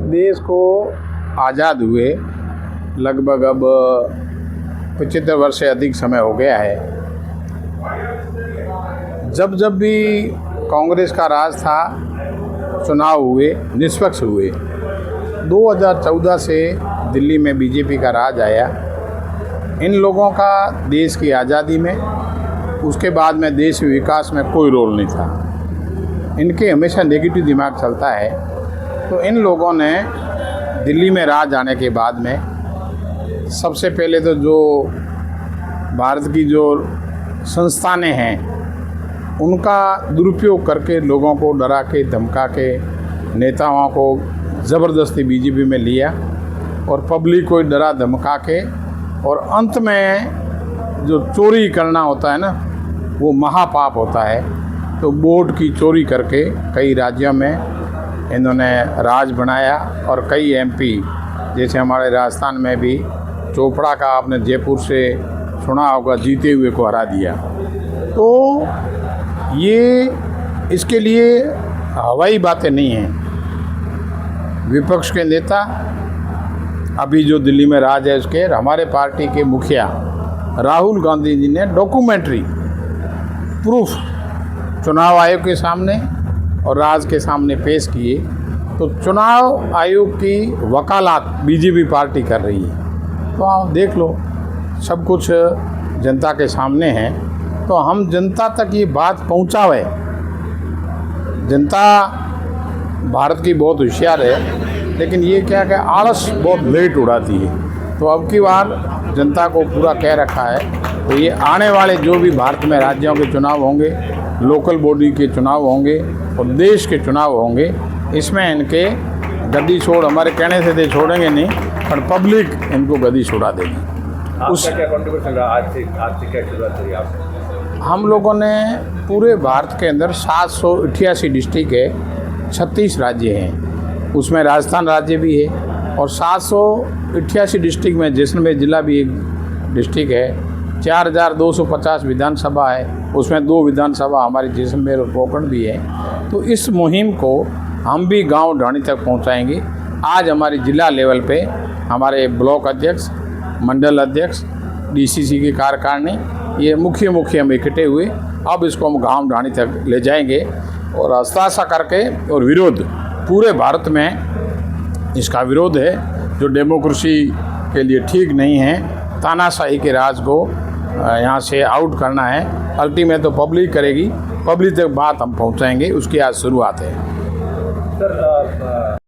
देश को आज़ाद हुए लगभग अब 75 वर्ष से अधिक समय हो गया है। जब जब भी कांग्रेस का राज था, चुनाव हुए, निष्पक्ष हुए। 2014 से दिल्ली में बीजेपी का राज आया। इन लोगों का देश की आज़ादी में, उसके बाद में देश के विकास में कोई रोल नहीं था। इनके हमेशा नेगेटिव दिमाग चलता है। तो इन लोगों ने दिल्ली में राज आने के बाद में सबसे पहले तो जो भारत की जो संस्थानें हैं उनका दुरुपयोग करके लोगों को डरा के धमका के नेताओं को ज़बरदस्ती बीजेपी में लिया और पब्लिक को डरा धमका के, और अंत में जो चोरी करना होता है ना, वो महापाप होता है। तो वोट की चोरी करके कई राज्यों में इन्होंने राज बनाया और कई एमपी, जैसे हमारे राजस्थान में भी चोपड़ा का आपने जयपुर से सुना होगा, जीते हुए को हरा दिया। तो ये इसके लिए हवाई बातें नहीं हैं। विपक्ष के नेता अभी जो दिल्ली में राज है उसके, हमारे पार्टी के मुखिया राहुल गांधी जी ने डॉक्यूमेंट्री प्रूफ चुनाव आयोग के सामने और राज के सामने पेश किए। तो चुनाव आयोग की वकालत बीजेपी पार्टी कर रही है। तो आप देख लो, सब कुछ जनता के सामने है। तो हम जनता तक ये बात पहुंचावे। जनता भारत की बहुत होशियार है, लेकिन ये क्या कि आलस बहुत लेट उड़ाती है। तो अब की बार जनता को पूरा कह रखा है। तो ये आने वाले जो भी भारत में राज्यों के चुनाव होंगे, लोकल बॉडी के चुनाव होंगे और देश के चुनाव होंगे, इसमें इनके गद्दी छोड़, हमारे कहने से तो छोड़ेंगे नहीं, पर पब्लिक इनको गद्दी छोड़ा देगी। उसका क्या कंट्रीब्यूशन रहा? आज से क्या शुरुआत करी आपने? हम लोगों ने पूरे भारत के अंदर 788 डिस्ट्रिक्ट है, 36 राज्य हैं, उसमें राजस्थान राज्य भी है, और 788 डिस्ट्रिक्ट में जैसलमेर जिला भी एक डिस्ट्रिक्ट है। 4250 विधानसभा है, उसमें 2 विधानसभा हमारी जैसलमेर और पोखरण भी है। तो इस मुहिम को हम भी गांव ढाणी तक पहुंचाएंगे। आज हमारे जिला लेवल पे हमारे ब्लॉक अध्यक्ष, मंडल अध्यक्ष, डीसीसी की कार्यकारिणी, ये मुख्य हम इकट्ठे हुए। अब इसको हम गांव ढाणी तक ले जाएंगे और हस्ताक्षर करके, और विरोध पूरे भारत में इसका विरोध है, जो डेमोक्रेसी के लिए ठीक नहीं है। तानाशाही के राज को यहाँ से आउट करना है। अल्टीमेट तो पब्लिक करेगी, पब्लिक तक बात हम पहुँचाएंगे, उसकी आज शुरुआत है। सर